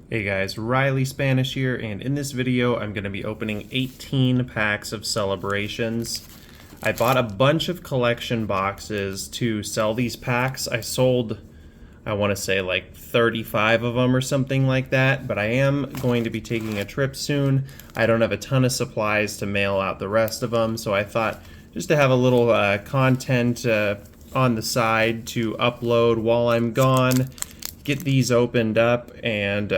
Hey guys, Riley Spanish here, and in this video I'm going to be opening 18 packs of Celebrations. I bought a bunch of collection boxes to sell these packs. I sold, I want to say like 35 of them or something like that, but I am going to be taking a trip soon. I don't have a ton of supplies to mail out the rest of them, so I thought just to have a little content on the side to upload while I'm gone, get these opened up and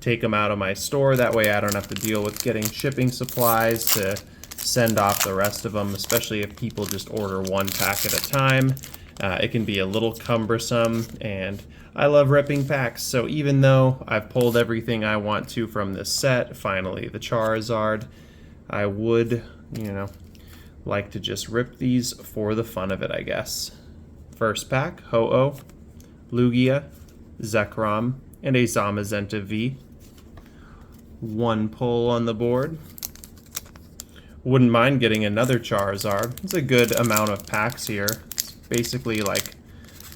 take them out of my store. That way I don't have to deal with getting shipping supplies to send off the rest of them, especially if people just order one pack at a time. It can be a little cumbersome, and I love ripping packs, so even though I've pulled everything I want to from this set, finally the Charizard, I would, like to just rip these for the fun of it, I guess. First pack, Ho-Oh, Lugia, Zekrom, and a Zamazenta V. One pull on the board. Wouldn't mind getting another Charizard. It's a good amount of packs here. It's basically like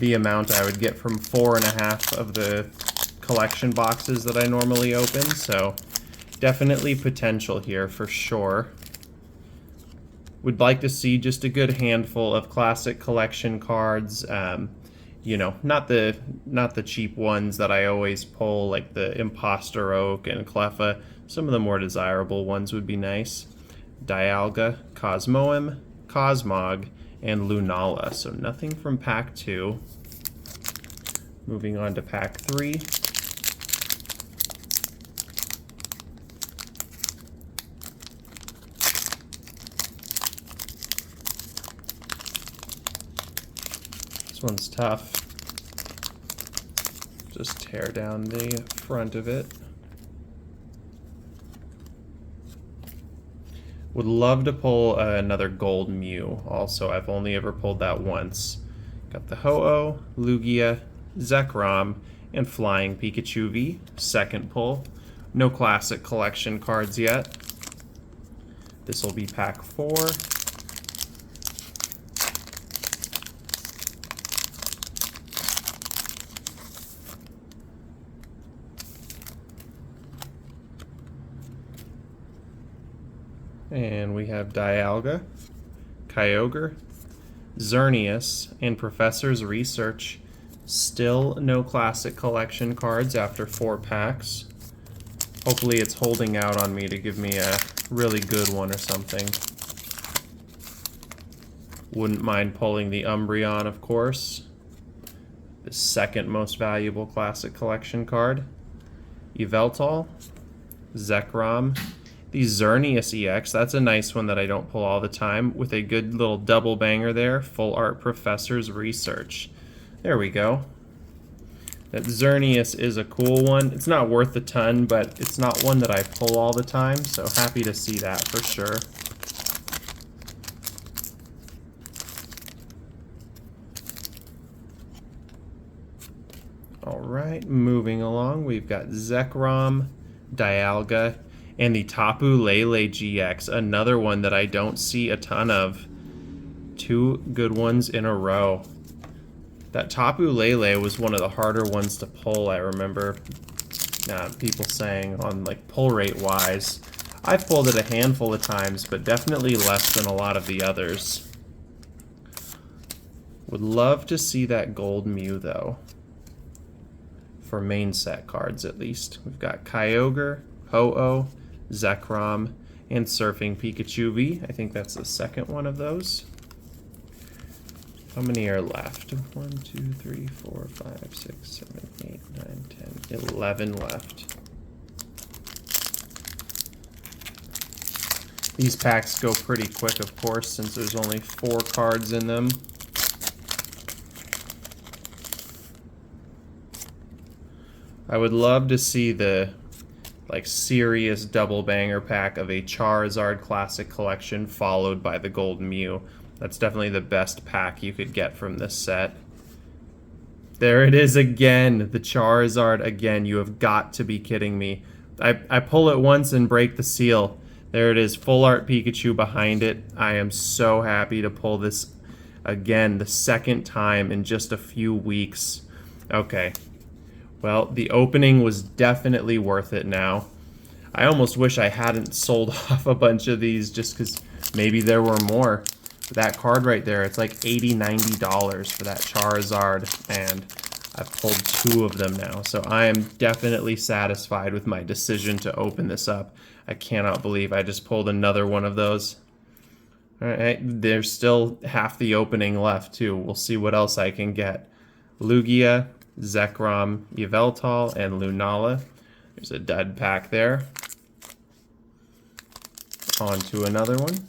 the amount I would get from 4.5 of the collection boxes that I normally open, so definitely potential here for sure. Would like to see just a good handful of classic collection cards. Not the cheap ones that I always pull, like the Imposter Oak and Cleffa. Some of the more desirable ones would be nice. Dialga, Cosmoem, Cosmog, and Lunala. So nothing from pack 2. Moving on to pack 3. This one's tough. Just tear down the front of it. Would love to pull another Gold Mew. Also, I've only ever pulled that once. Got the Ho-Oh, Lugia, Zekrom, and Flying Pikachu V. Second pull. No classic collection cards yet. This will be pack 4. And we have Dialga, Kyogre, Xerneas, and Professor's Research. Still no classic collection cards after 4 packs. Hopefully it's holding out on me to give me a really good one or something. Wouldn't mind pulling the Umbreon, of course. The second most valuable classic collection card. Yveltal, Zekrom, the Xerneas EX, that's a nice one that I don't pull all the time, with a good little double banger there, Full Art Professor's Research. There we go. That Xerneas is a cool one. It's not worth a ton, but it's not one that I pull all the time, so happy to see that for sure. Alright, moving along, we've got Zekrom, Dialga, and the Tapu Lele GX, another one that I don't see a ton of. 2 good ones in a row. That Tapu Lele was one of the harder ones to pull, I remember people saying, on like pull rate wise. I've pulled it a handful of times, but definitely less than a lot of the others. Would love to see that Gold Mew though. For main set cards at least. We've got Kyogre, Ho-Oh, Zekrom, and Surfing Pikachu V. I think that's the second one of those. How many are left? 1, 2, 3, 4, 5, 6, 7, 8, 9, 10, 11 left. These packs go pretty quick, of course, since there's only 4 cards in them. I would love to see the serious double banger pack of a Charizard Classic Collection followed by the Gold Mew. That's definitely the best pack you could get from this set. There it is again, the Charizard again. You have got to be kidding me. I pull it once and break the seal. There it is, Full Art Pikachu behind it. I am so happy to pull this again, the second time in just a few weeks. Okay. Well, the opening was definitely worth it now. I almost wish I hadn't sold off a bunch of these just because maybe there were more. But that card right there, it's like $80, $90 for that Charizard, and I've pulled 2 of them now. So I am definitely satisfied with my decision to open this up. I cannot believe I just pulled another one of those. All right, there's still half the opening left too. We'll see what else I can get. Lugia, Zekrom, Yveltal, and Lunala. There's a dud pack there. On to another one.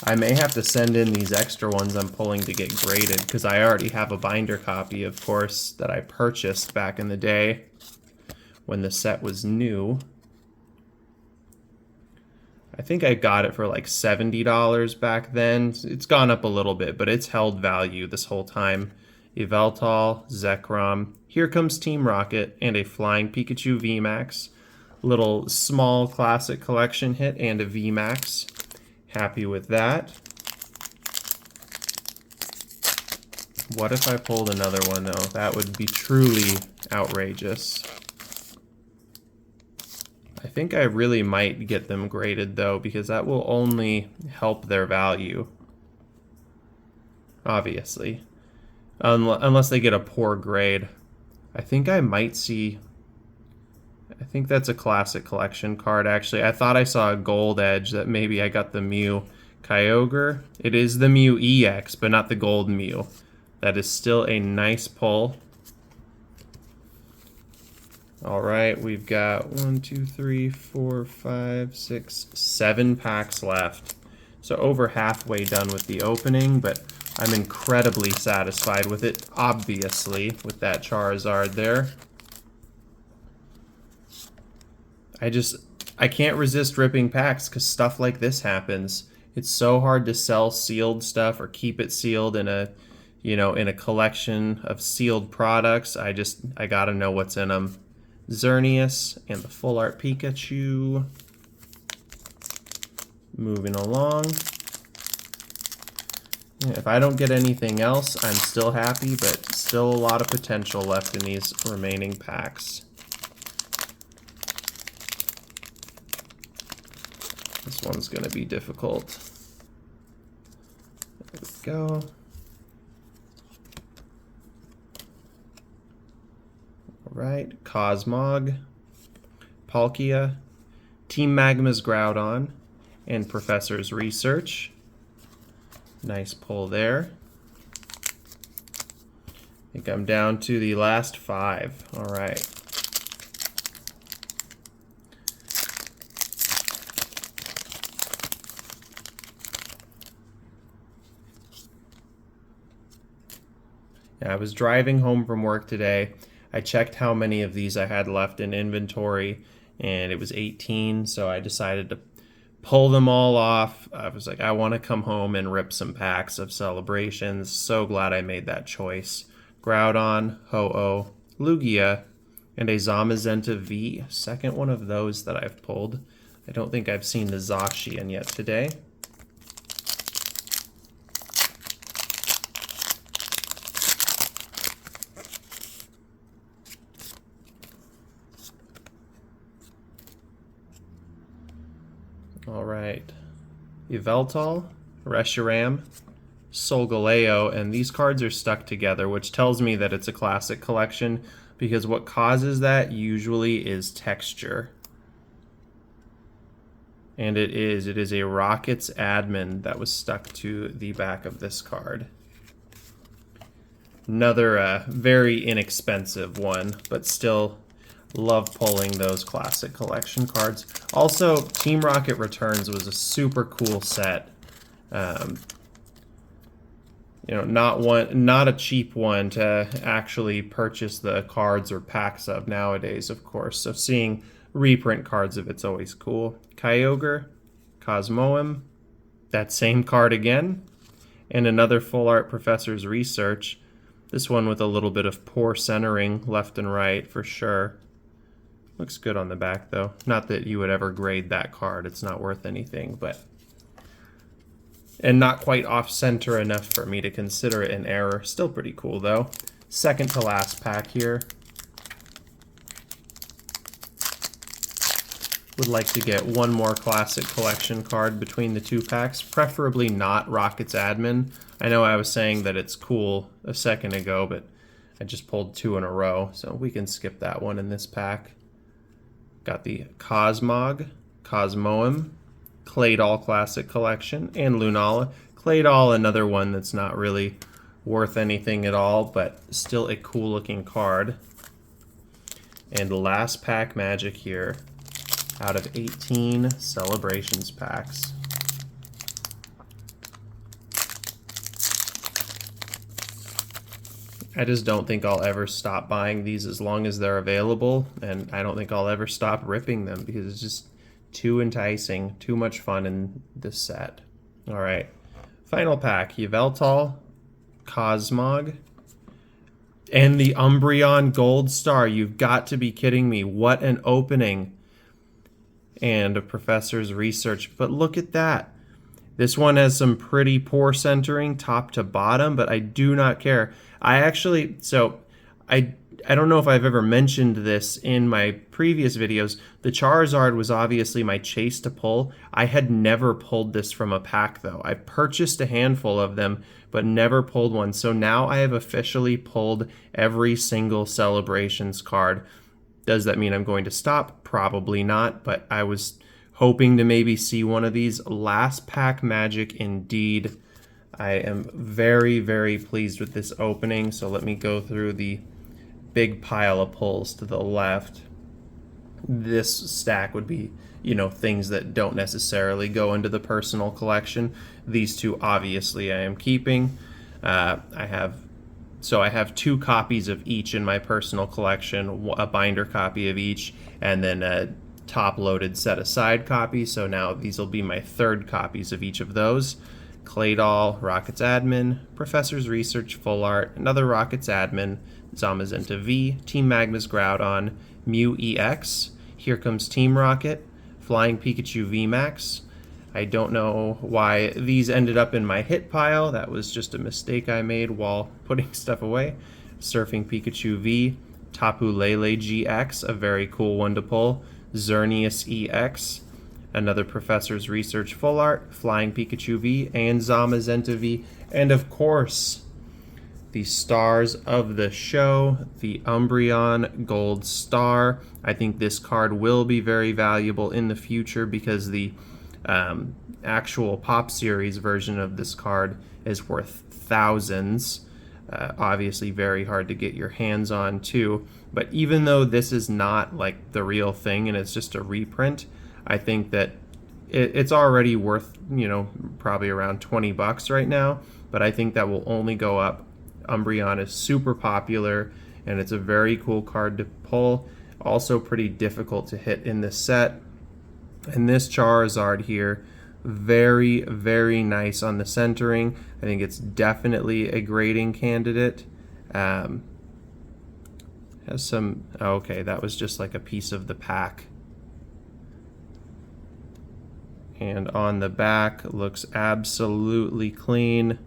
I may have to send in these extra ones I'm pulling to get graded because I already have a binder copy, of course, that I purchased back in the day when the set was new. I think I got it for like $70 back then. It's gone up a little bit, but it's held value this whole time. Yveltal, Zekrom, here comes Team Rocket, and a Flying Pikachu VMAX. Little small classic collection hit and a VMAX. Happy with that. What if I pulled another one though? That would be truly outrageous. I think I really might get them graded though, because that will only help their value. Obviously. Unless they get a poor grade. I think I might see... I think that's a classic collection card, actually. I thought I saw a gold edge that maybe I got the Mew. Kyogre. It is the Mew EX, but not the gold Mew. That is still a nice pull. Alright, we've got 1, 2, 3, 4, 5, 6, 7 packs left. So over halfway done with the opening, but I'm incredibly satisfied with it, obviously, with that Charizard there. I can't resist ripping packs because stuff like this happens. It's so hard to sell sealed stuff or keep it sealed in a, in a collection of sealed products. I gotta know what's in them. Xerneas and the Full Art Pikachu. Moving along. If I don't get anything else, I'm still happy, but still a lot of potential left in these remaining packs. This one's going to be difficult. There we go. Alright, Cosmog, Palkia, Team Magma's Groudon, and Professor's Research. Nice pull there. I think I'm down to the last 5. Alright. I was driving home from work today. I checked how many of these I had left in inventory, and it was 18, so I decided to pull them all off. I was like, I want to come home and rip some packs of Celebrations. So glad I made that choice. Groudon, Ho-Oh, Lugia, and a Zamazenta V. Second one of those that I've pulled. I don't think I've seen the Zacian yet today. Alright, Yveltal, Reshiram, Solgaleo, and these cards are stuck together, which tells me that it's a classic collection, because what causes that usually is texture. And it is a Rockets admin that was stuck to the back of this card. Another very inexpensive one, but still love pulling those classic collection cards. Also, Team Rocket Returns was a super cool set. Not a cheap one to actually purchase the cards or packs of nowadays, of course. So seeing reprint cards of it's always cool. Kyogre, Cosmoem, that same card again, and another Full Art Professor's Research. This one with a little bit of poor centering left and right for sure. Looks good on the back though. Not that you would ever grade that card, it's not worth anything, but... And not quite off-center enough for me to consider it an error. Still pretty cool though. Second to last pack here. would like to get one more Classic Collection card between the two packs, preferably not Rockets Admin. I know I was saying that it's cool a second ago, but I just pulled two in a row, so we can skip that one in this pack. Got the Cosmog, Cosmoem, Claydol Classic Collection, and Lunala. Claydol, another one that's not really worth anything at all, but still a cool looking card. And last pack magic here out of 18 Celebrations packs. I just don't think I'll ever stop buying these as long as they're available, and I don't think I'll ever stop ripping them because it's just too enticing, too much fun in this set. All right, final pack, Yveltal, Cosmog, and the Umbreon Gold Star. You've got to be kidding me. What an opening. And a Professor's Research, but look at that. This one has some pretty poor centering top to bottom, but I do not care. I don't know if I've ever mentioned this in my previous videos. The Charizard was obviously my chase to pull. I had never pulled this from a pack though. I purchased a handful of them, but never pulled one. So now I have officially pulled every single Celebrations card. Does that mean I'm going to stop? Probably not, but I was hoping to maybe see one of these. Last pack magic indeed. I am very, very pleased with this opening, so let me go through the big pile of pulls to the left. This stack would be, things that don't necessarily go into the personal collection. These two obviously I am keeping. I have 2 copies of each in my personal collection, a binder copy of each, and then a top-loaded set-aside copy. So now these will be my 3rd copies of each of those. Claydol, Rockets Admin, Professor's Research Full Art, another Rockets Admin, Zamazenta V, Team Magma's Groudon, Mew EX, Here Comes Team Rocket, Flying Pikachu VMAX. I don't know why these ended up in my hit pile. That was just a mistake I made while putting stuff away. Surfing Pikachu V, Tapu Lele GX, a very cool one to pull. Xerneas EX, another Professor's Research Full Art, Flying Pikachu V, and Zamazenta V. And of course, the stars of the show, the Umbreon Gold Star. I think this card will be very valuable in the future because the actual Pop Series version of this card is worth thousands. Obviously very hard to get your hands on too, but even though this is not like the real thing and it's just a reprint, I think that it's already worth, probably around 20 bucks right now, but I think that will only go up. Umbreon is super popular and it's a very cool card to pull, also pretty difficult to hit in this set. And this Charizard here, very, very nice on the centering. I think it's definitely a grading candidate. Has some, okay, that was just like a piece of the pack. And on the back, looks absolutely clean.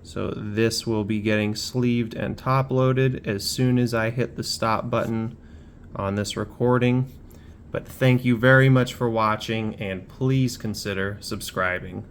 So this will be getting sleeved and top loaded as soon as I hit the stop button on this recording. But thank you very much for watching, and please consider subscribing.